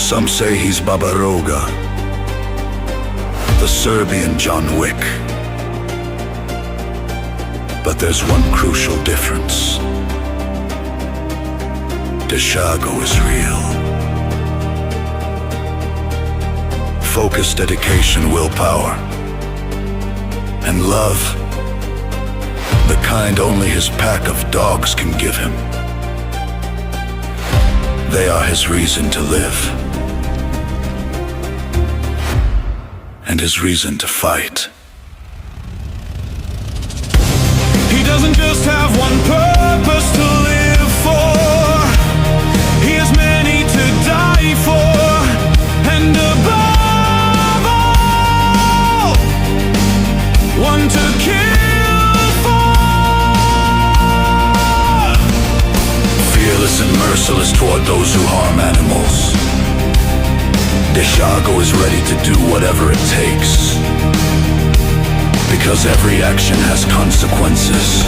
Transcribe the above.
Some say he's Barbaroga, the Serbian John Wick. But there's one crucial difference. Dejago is real. Focus, dedication, willpower, and love. The kind only his pack of dogs can give him. They are his reason to live, and his reason to fight. He doesn't just have one purpose to live for. He has many to die for, and above all, one to kill for. Fearless and merciless toward those who harm animals, Dejago is ready to do whatever it takes, because every action has consequences.